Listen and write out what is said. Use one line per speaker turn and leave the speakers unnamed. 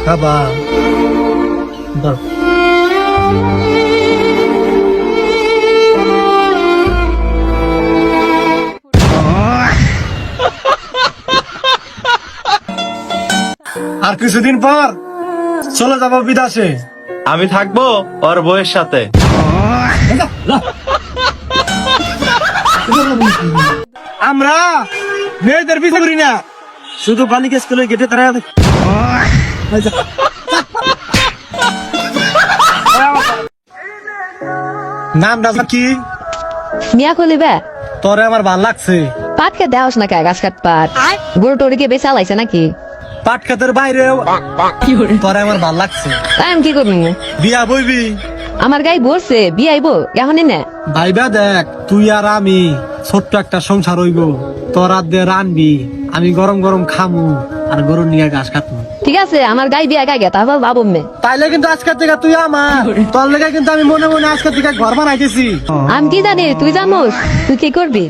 খাবা দাও। আর কিছুদিন পর চলে যাবো বিদেশে।
আমি থাকবো ওর বউয়ের সাথে।
আমরা মেয়েদের পিছু করি না, শুধু বালিকা স্কুলের গেটে তারা নামটা কি?
মিয়া কলিবে
তোরে আমার ভাল লাগছে।
পাটকে দেওয়াস না কে গাছ কাট পাট গরু টরিকে বেচা লাইছে নাকি?
পাট খেতের বাইরেও তোরে আমার ভাল লাগছে।
তাই আমি কি করবি?
বিয়া বইবি?
আমার গাই বলছে বিয়ে আইব এখন নে।
ভাইবা দেখ, তুই আর আমি ছোট্ট একটা সংসার হইব। তোর হাত দিয়ে রানবি, আমি গরম গরম খামু আর গরু নিয়ে ঘাস কাটবো।
ঠিক আছে আমার গাই বিয়া গাই গে তারপর বাবু মে।
তাইলে কিন্তু আজকের থেকে তুই আমার, তোর লেগে কিন্তু আমি মনে মনে আজকের থেকে ঘর বানাইতেছি।
আমি কি জানি তুই জানোস তুই কি করবি?